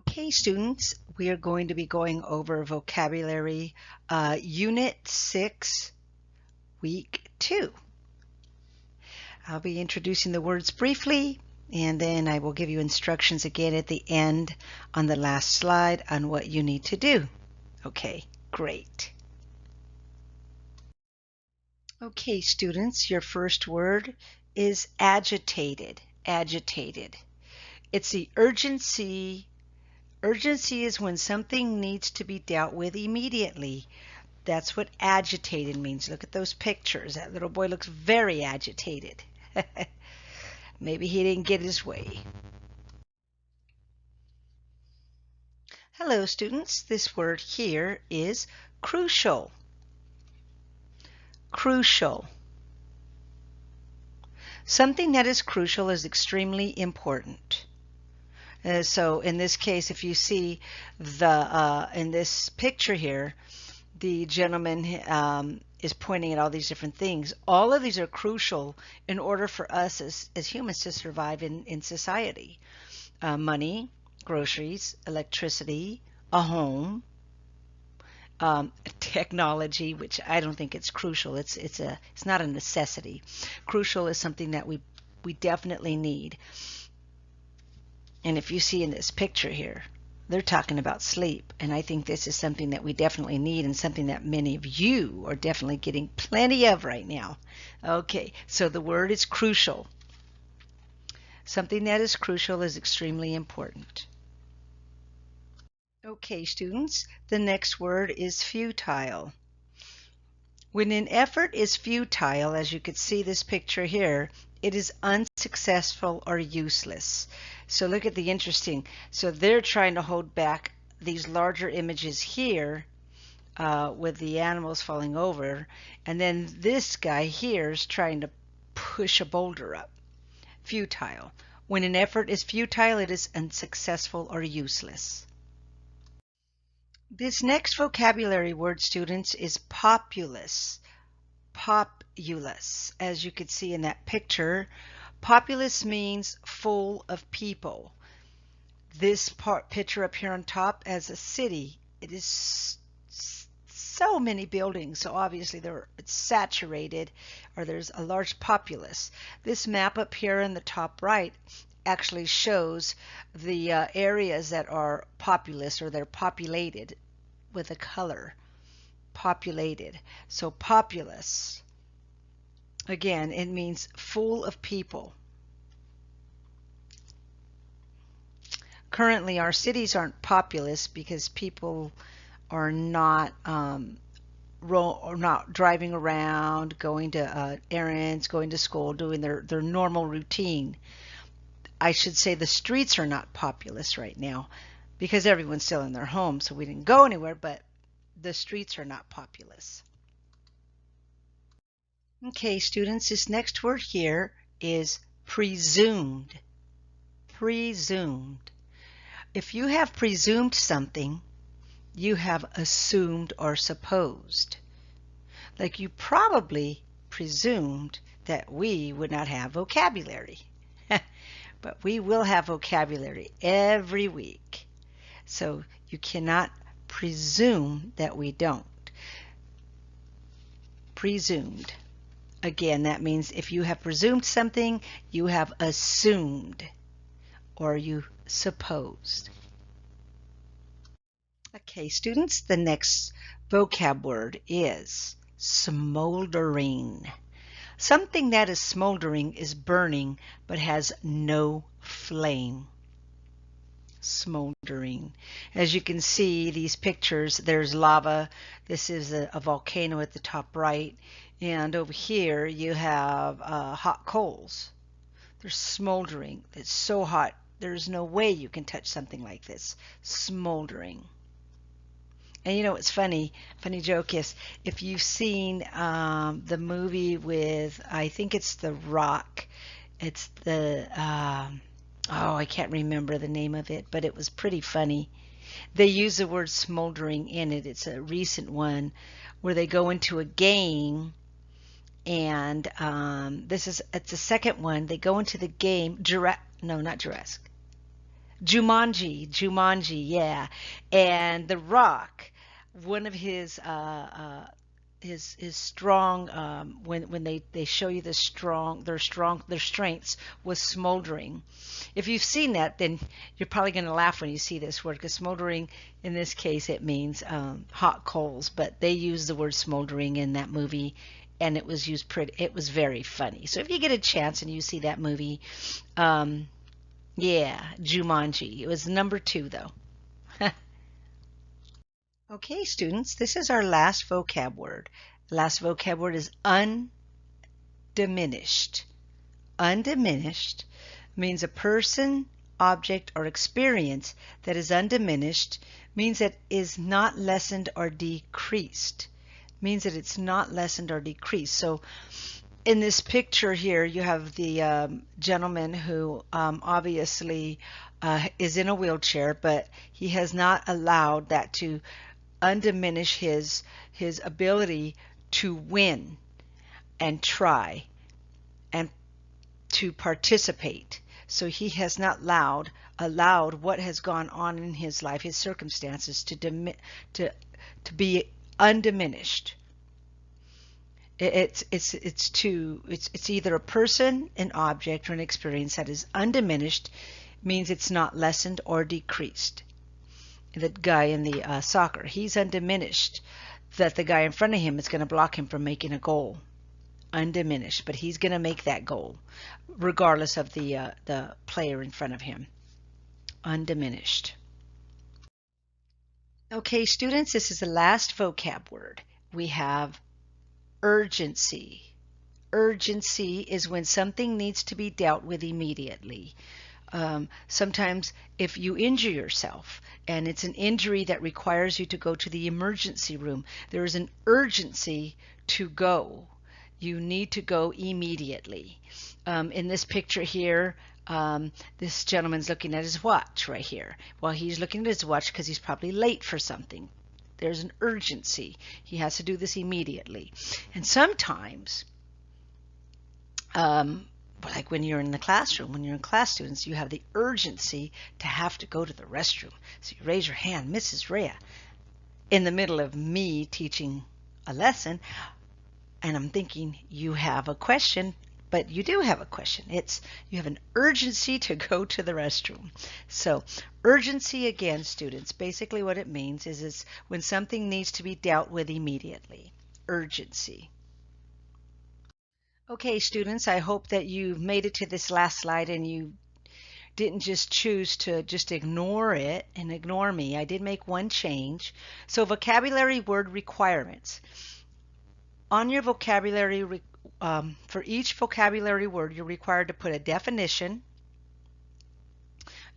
Okay, students, we are going to be going over vocabulary Unit 6, Week 2. I'll be introducing the words briefly, and then I will give you instructions again at the end on the last slide on what you need to do. Okay, great. Okay, students, your first word is agitated. Agitated. It's the urgency. Urgency is when something needs to be dealt with immediately. That's what agitated means. Look at those pictures. That little boy looks very agitated. Maybe he didn't get his way. Hello, students. This word here is crucial. Crucial. Something that is crucial is extremely important. So in this case, if you see in this picture here, the gentleman is pointing at all these different things. All of these are crucial in order for us as humans to survive in society. Money, groceries, electricity, a home, technology, which I don't think it's crucial. It's not a necessity. Crucial is something that we definitely need. And if you see in this picture here, they're talking about sleep, and I think this is something that we definitely need and something that many of you are definitely getting plenty of right now. Okay, so the word is crucial. Something that is crucial is extremely important. Okay, students, the next word is futile. When an effort is futile, as you could see this picture here, it is unsuccessful or useless. So look at the interesting. So they're trying to hold back these larger images here with the animals falling over. And then this guy here is trying to push a boulder up. Futile. When an effort is futile, it is unsuccessful or useless. This next vocabulary word, students, is populous. Populous. As you could see in that picture, populous means full of people. This picture up here on top as a city, it is so many buildings, so obviously it's saturated, or there's a large populace. This map up here in the top right actually shows the areas that are populous, or they're populated with a color. Populated. So populous, again, it means full of people. Currently, our cities aren't populous because people are not driving around, going to errands, going to school, doing their normal routine. I should say the streets are not populous right now because everyone's still in their homes, so we didn't go anywhere, but the streets are not populous. Okay, students, this next word here is presumed. Presumed. If you have presumed something, you have assumed or supposed. Like you probably presumed that we would not have vocabulary. But we will have vocabulary every week. So you cannot presume that we don't. Presumed. Again, that means if you have presumed something, you have assumed or you supposed. Okay, students, the next vocab word is smoldering. Something that is smoldering is burning but has no flame. Smoldering. As you can see, these pictures, there's lava. This is a volcano at the top right. And over here you have hot coals. They're smoldering. It's so hot. There's no way you can touch something like this. Smoldering. And you know what's funny? Funny joke is, if you've seen the movie with, I think it's The Rock. It's the, I can't remember the name of it, but it was pretty funny. They use the word smoldering in it. It's a recent one where they go into a game, and it's the second one. They go into the game, not Jurassic. Jumanji, yeah. And The Rock, one of his strong when they show you their strengths was smoldering. If you've seen that, then you're probably going to laugh when you see this word, because smoldering in this case it means hot coals, but they use the word smoldering in that movie, and it was used pretty. It was very funny. So if you get a chance and you see that movie, yeah, Jumanji. It was number 2 though. Okay, students, this is our last vocab word. The last vocab word is undiminished. Undiminished means a person, object, or experience that is undiminished, means that is not lessened or decreased. Means that it's not lessened or decreased. So in this picture here, you have the gentleman who obviously is in a wheelchair, but he has not allowed that to undiminish his ability to win and try and to participate. So he has not allowed what has gone on in his life, his circumstances, to be undiminished. It's either a person, an object, or an experience that is undiminished, means it's not lessened or decreased. The guy in the soccer, he's undiminished that the guy in front of him is going to block him from making a goal. Undiminished, but he's going to make that goal regardless of the player in front of him. Undiminished. Okay, students, this is the last vocab word. We have urgency. Urgency is when something needs to be dealt with immediately. Sometimes if you injure yourself and it's an injury that requires you to go to the emergency room, there is an urgency to go. You need to go immediately. In this picture here, this gentleman's looking at his watch right here. Well, he's looking at his watch because he's probably late for something. There's an urgency. He has to do this immediately. And sometimes, like when you're in the classroom, when you're in class, students, you have the urgency to have to go to the restroom. So you raise your hand, Mrs. Rhea, in the middle of me teaching a lesson, and I'm thinking you have a question, but you do have a question. You have an urgency to go to the restroom. So urgency, again, students, basically what it means is it's when something needs to be dealt with immediately. Urgency. Okay, students, I hope that you've made it to this last slide and you didn't just choose to just ignore it and ignore me. I did make one change. So vocabulary word requirements. On your vocabulary, for each vocabulary word, you're required to put a definition.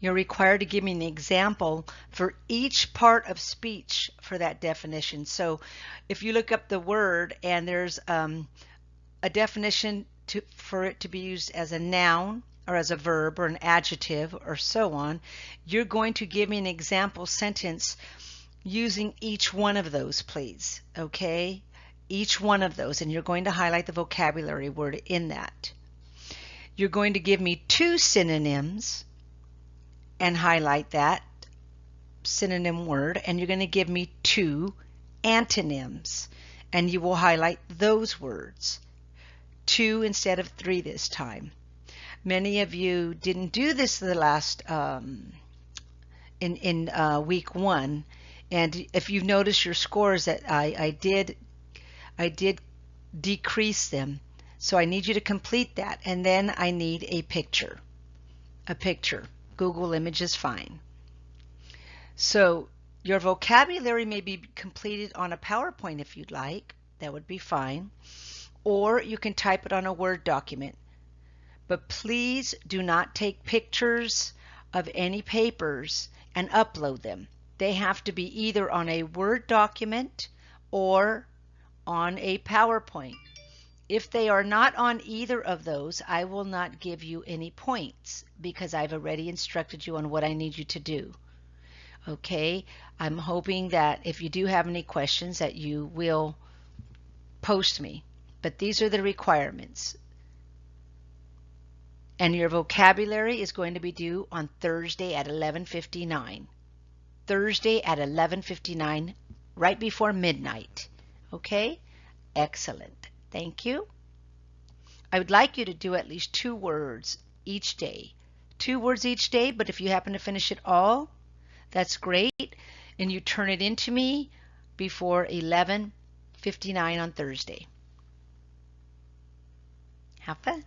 You're required to give me an example for each part of speech for that definition. So if you look up the word and there's a definition for it to be used as a noun or as a verb or an adjective or so on, you're going to give me an example sentence using each one of those, please. Okay? Each one of those, and you're going to highlight the vocabulary word in that. You're going to give me 2 synonyms and highlight that synonym word, and you're going to give me 2 antonyms, and you will highlight those words. 2 instead of 3 this time. Many of you didn't do this the last in week 1, and if you've noticed your scores that I did decrease them. So I need you to complete that, and then I need a picture. A picture. Google image is fine. So your vocabulary may be completed on a PowerPoint if you'd like. That would be fine. Or you can type it on a Word document. But please do not take pictures of any papers and upload them. They have to be either on a Word document or on a PowerPoint. If they are not on either of those, I will not give you any points because I've already instructed you on what I need you to do. Okay? I'm hoping that if you do have any questions that you will post me. But these are the requirements. And your vocabulary is going to be due on Thursday at 11:59. Thursday at 11:59, right before midnight. Okay? Excellent. Thank you. I would like you to do at least 2 words each day. 2 words each day, but if you happen to finish it all, that's great. And you turn it into me before 11:59 on Thursday. Have fun.